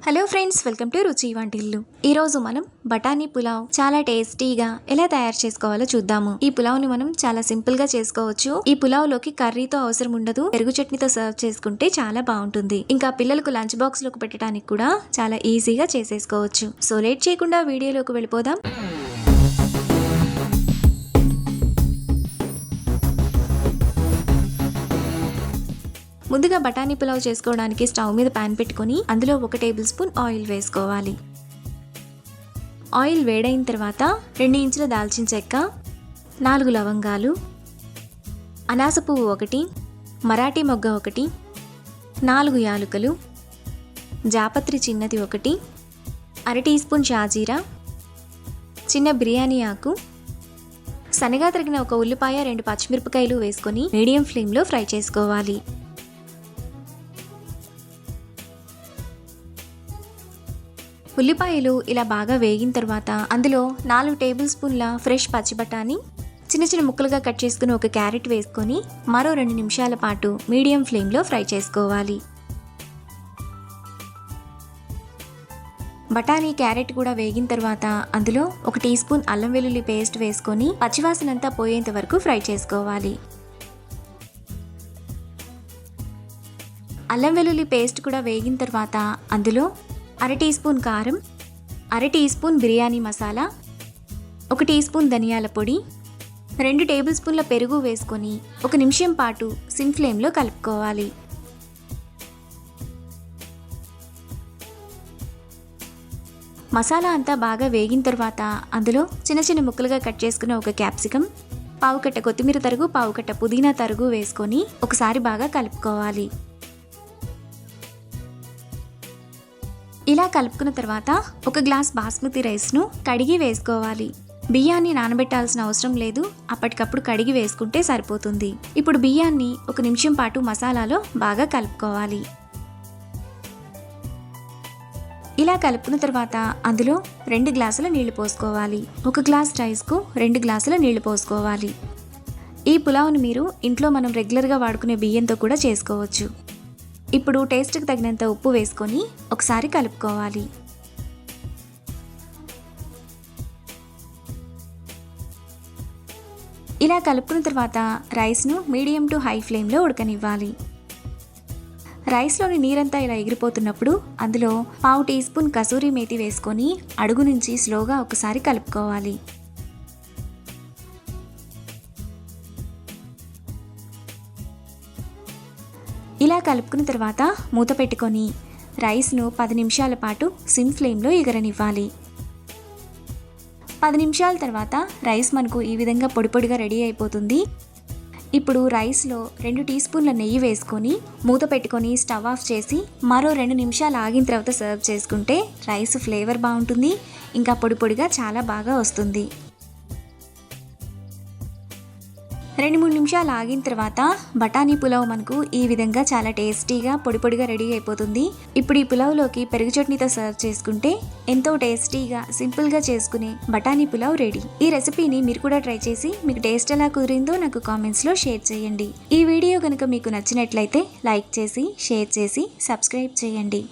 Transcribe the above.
Hello friends, welcome to రుచి వంటిల్లు. ఈ రోజు మనం బఠానీ పులావ్ చాలా టేస్టీగా ఎలా తయారు చేసుకోవాలో చూద్దాము. ఈ పులావ్ ని మనం చాలా సింపుల్ గా చేసుకోవచ్చు. ఈ పులావ్ లోకి కర్రీతో అవసరం ఉండదు, పెరుగు చట్నీతో సర్వ్ చేసుకుంటే చాలా బాగుంటుంది. ఇంకా పిల్లలకు లంచ్ బాక్స్ లోకి పెట్టడానికి కూడా చాలా ఈజీగా చేసేసుకోవచ్చు. సో లేట్ చేయకుండా వీడియోలోకి వెళ్ళిపోదాం. ముందుగా బఠానీ పులావ్ చేసుకోవడానికి స్టవ్ మీద పాన్ పెట్టుకొని అందులో 1 టేబుల్ స్పూన్ ఆయిల్ వేసుకోవాలి. ఆయిల్ వేడైన తర్వాత 2 ఇంచుల దాల్చిన చెక్క, 4 లవంగాలు, అనాస పువ్వు 1, మరాఠీ మొగ్గ 1, 4 యాలుకలు, జాపత్రి చిన్నది 1, అర టీ స్పూన్ షాజీరా, చిన్న బిర్యానీ ఆకు, సన్నగా తరిగిన 1 ఉల్లిపాయ, 2 పచ్చిమిరపకాయలు వేసుకొని మీడియం ఫ్లేమ్లో ఫ్రై చేసుకోవాలి. ఉల్లిపాయలు ఇలా బాగా వేగిన తర్వాత అందులో 4 టేబుల్ స్పూన్ల ఫ్రెష్ పచ్చి బఠానీ, చిన్న చిన్న ముక్కలుగా కట్ చేసుకుని 1 క్యారెట్ వేసుకొని మరో 2 నిమిషాల పాటు మీడియం ఫ్లేమ్లో ఫ్రై చేసుకోవాలి. బఠానీ క్యారెట్ కూడా వేగిన తర్వాత అందులో 1 టీ స్పూన్ అల్లం వెల్లుల్లి పేస్ట్ వేసుకొని పచ్చివాసనంతా పోయేంత వరకు ఫ్రై చేసుకోవాలి. అల్లం వెల్లుల్లి పేస్ట్ కూడా వేగిన తర్వాత అందులో అర టీ స్పూన్ కారం, అర tea spoon biryani masala, 1 tea spoon ధనియాల పొడి, 2 టేబుల్ స్పూన్ల పెరుగు వేసుకొని 1 నిమిషం పాటు సిమ్ ఫ్లేమ్లో కలుపుకోవాలి. మసాలా అంతా బాగా వేగిన తర్వాత అందులో చిన్న చిన్న ముక్కలుగా కట్ చేసుకున్న 1 క్యాప్సికమ్, పావు కట్ట కొత్తిమీర తరుగు, పావు కట్ట పుదీనా తరుగు వేసుకొని ఒకసారి బాగా కలుపుకోవాలి. ఇలా కలుపుకున్న తర్వాత 1 గ్లాస్ బాస్మతి రైస్ను కడిగి వేసుకోవాలి. బియ్యాన్ని నానబెట్టాల్సిన అవసరం లేదు, అప్పటికప్పుడు కడిగి వేసుకుంటే సరిపోతుంది. ఇప్పుడు బియ్యాన్ని 1 నిమిషం పాటు మసాలాలో బాగా కలుపుకోవాలి. ఇలా కలుపుకున్న తర్వాత అందులో 2 గ్లాసుల నీళ్లు పోసుకోవాలి. 1 గ్లాస్ రైస్కు 2 గ్లాసుల నీళ్లు పోసుకోవాలి. ఈ పులావ్ని మీరు ఇంట్లో మనం రెగ్యులర్గా వాడుకునే బియ్యంతో కూడా చేసుకోవచ్చు. ఇప్పుడు టేస్ట్కి తగినంత ఉప్పు వేసుకొని ఒకసారి కలుపుకోవాలి. ఇలా కలుపుకున్న తర్వాత రైస్ను మీడియం టు హై ఫ్లేమ్లో ఉడకనివ్వాలి. రైస్లోని నీరంతా ఇలా ఎగిరిపోతున్నప్పుడు అందులో పావు టీ స్పూన్ కసూరి మేతి వేసుకొని అడుగు నుంచి స్లోగా ఒకసారి కలుపుకోవాలి. ఇలా కలుపుకున్న తర్వాత మూత పెట్టుకొని రైస్ను 10 నిమిషాల పాటు సిమ్ ఫ్లేమ్లో ఎగరనివ్వాలి. 10 నిమిషాల తర్వాత రైస్ మనకు ఈ విధంగా పొడి పొడిగా రెడీ అయిపోతుంది. ఇప్పుడు రైస్లో 2 టీ స్పూన్ల నెయ్యి వేసుకొని మూత పెట్టుకొని స్టవ్ ఆఫ్ చేసి మరో 2 నిమిషాలు ఆగిన తర్వాత సర్వ్ చేసుకుంటే రైస్ ఫ్లేవర్ బాగుంటుంది, ఇంకా పొడి పొడిగా చాలా బాగా వస్తుంది. 2-3 నిమిషాలు ఆగిన తర్వాత బఠానీ పులావ్ మనకు ఈ విధంగా చాలా టేస్టీగా పొడి పొడిగా రెడీ అయిపోతుంది. ఇప్పుడు ఈ పులావ్లోకి పెరుగు చట్నీతో సర్వ్ చేసుకుంటే ఎంతో టేస్టీగా సింపుల్గా చేసుకునే బఠానీ పులావ్ రెడీ. ఈ రెసిపీని మీరు కూడా ట్రై చేసి మీకు టేస్ట్ ఎలా కుదిరిందో నాకు కామెంట్స్లో షేర్ చేయండి. ఈ వీడియో కనుక మీకు నచ్చినట్లయితే లైక్ చేసి, షేర్ చేసి, సబ్స్క్రైబ్ చేయండి.